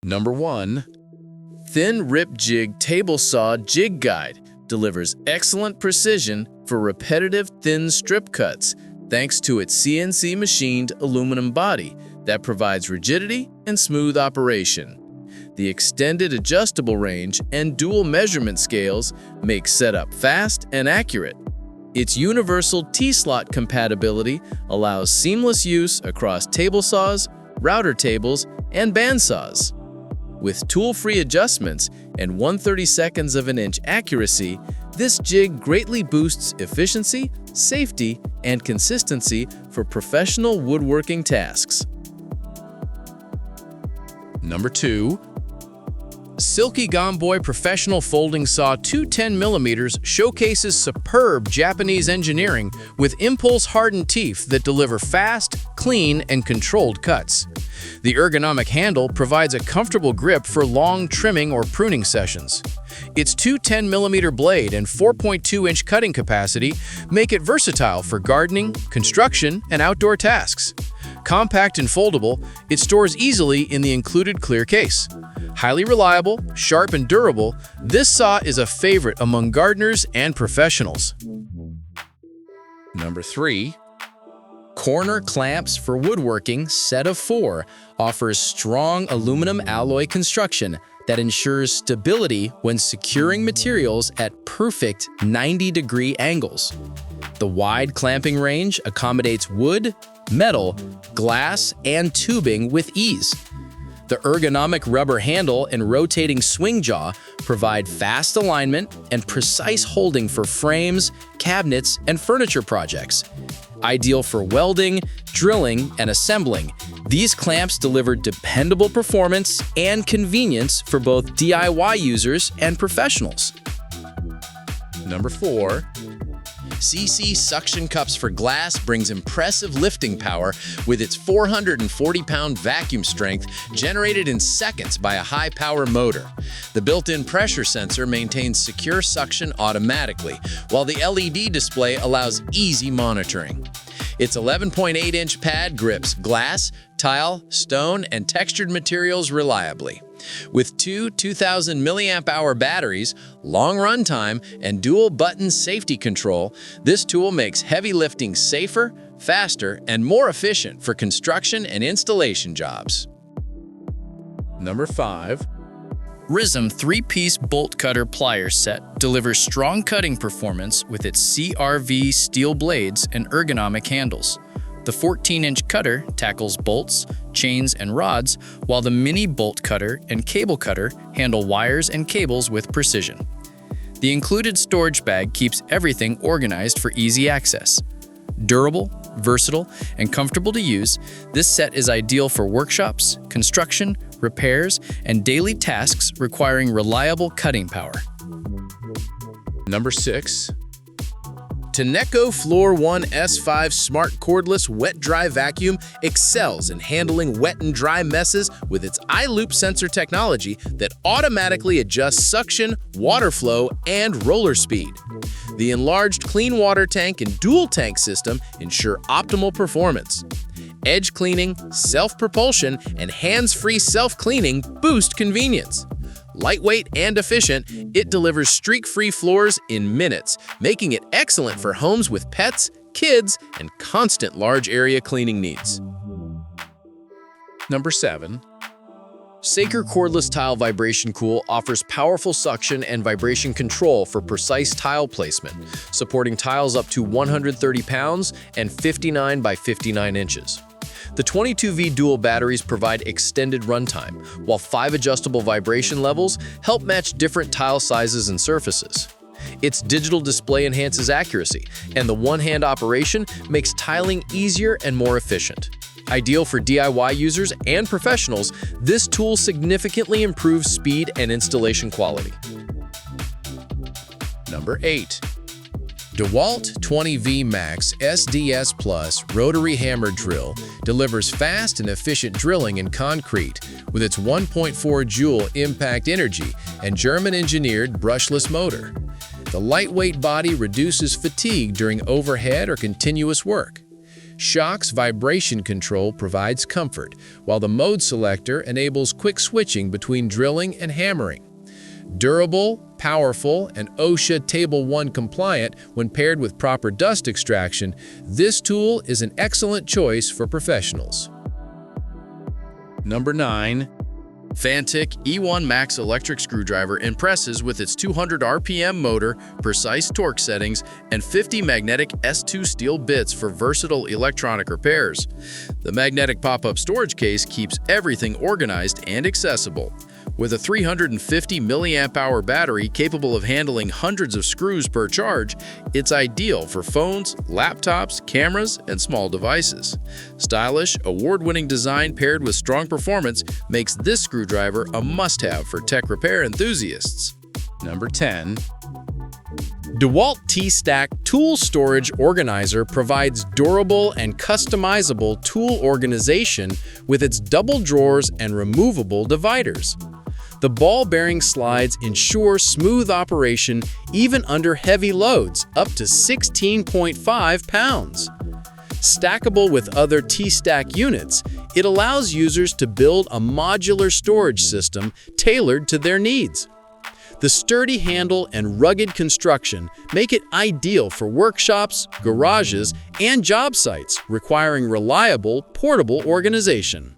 Number 1. Thin Rip Jig Table Saw Jig Guide delivers excellent precision for repetitive thin strip cuts thanks to its CNC machined aluminum body that provides rigidity and smooth operation. The extended adjustable range and dual measurement scales make setup fast and accurate. Its universal T-slot compatibility allows seamless use across table saws, router tables, and bandsaws. With tool-free adjustments and 1/32 of an inch accuracy, this jig greatly boosts efficiency, safety, and consistency for professional woodworking tasks. Number 2. Silky GomBoy Professional Folding Saw 210mm showcases superb Japanese engineering with impulse-hardened teeth that deliver fast, clean, and controlled cuts. The ergonomic handle provides a comfortable grip for long trimming or pruning sessions. Its 210mm blade and 4.2-inch cutting capacity make it versatile for gardening, construction, and outdoor tasks. Compact and foldable, it stores easily in the included clear case. Highly reliable, sharp, and durable, this saw is a favorite among gardeners and professionals. Number 3. Corner Clamps for Woodworking Set of 4 offers strong aluminum alloy construction that ensures stability when securing materials at perfect 90-degree angles. The wide clamping range accommodates wood, metal, glass, and tubing with ease. The ergonomic rubber handle and rotating swing jaw provide fast alignment and precise holding for frames, cabinets, and furniture projects. Ideal for welding, drilling, and assembling, these clamps deliver dependable performance and convenience for both DIY users and professionals. Number 4. SEESII Suction Cups for Glass brings impressive lifting power with its 440-pound vacuum strength generated in seconds by a high-power motor. The built-in pressure sensor maintains secure suction automatically, while the LED display allows easy monitoring. Its 11.8-inch pad grips glass, tile, stone, and textured materials reliably. With two 2,000 mAh batteries, long runtime, and dual-button safety control, this tool makes heavy lifting safer, faster, and more efficient for construction and installation jobs. Number 5. RIZOM 3-piece bolt cutter pliers set delivers strong cutting performance with its CRV steel blades and ergonomic handles. The 14-inch cutter tackles bolts, chains, and rods, while the mini bolt cutter and cable cutter handle wires and cables with precision. The included storage bag keeps everything organized for easy access. Durable, versatile, and comfortable to use, this set is ideal for workshops, construction, repairs, and daily tasks requiring reliable cutting power. Number 6. Tineco Floor 1 S5 Smart Cordless Wet-Dry Vacuum excels in handling wet and dry messes with its iLoop sensor technology that automatically adjusts suction, water flow, and roller speed. The enlarged clean water tank and dual tank system ensure optimal performance. Edge cleaning, self-propulsion, and hands-free self-cleaning boost convenience. Lightweight and efficient, it delivers streak-free floors in minutes, making it excellent for homes with pets, kids, and constant large area cleaning needs. Number 7. SEESII Cordless Tile Vibration Cool offers powerful suction and vibration control for precise tile placement, supporting tiles up to 130 pounds and 59 by 59 inches. The 22V dual batteries provide extended runtime, while 5 adjustable vibration levels help match different tile sizes and surfaces. Its digital display enhances accuracy, and the one-hand operation makes tiling easier and more efficient. Ideal for DIY users and professionals, this tool significantly improves speed and installation quality. Number 8. DEWALT 20V Max SDS Plus Rotary Hammer Drill delivers fast and efficient drilling in concrete with its 1.4 joule impact energy and German-engineered brushless motor. The lightweight body reduces fatigue during overhead or continuous work. Shock's vibration control provides comfort, while the mode selector enables quick switching between drilling and hammering. Durable, powerful, and OSHA Table 1 compliant when paired with proper dust extraction, this tool is an excellent choice for professionals. Number 9. Fanttik E1 Max electric screwdriver impresses with its 200 RPM motor, precise torque settings, and 50 magnetic S2 steel bits for versatile electronic repairs. The magnetic pop-up storage case keeps everything organized and accessible. With a 350 mAh battery capable of handling hundreds of screws per charge, it's ideal for phones, laptops, cameras, and small devices. Stylish, award-winning design paired with strong performance makes this screwdriver a must-have for tech repair enthusiasts. Number 10. DEWALT TSTAK Tool Storage Organizer provides durable and customizable tool organization with its double drawers and removable dividers. The ball-bearing slides ensure smooth operation even under heavy loads, up to 16.5 pounds. Stackable with other TSTAK units, it allows users to build a modular storage system tailored to their needs. The sturdy handle and rugged construction make it ideal for workshops, garages, and job sites requiring reliable, portable organization.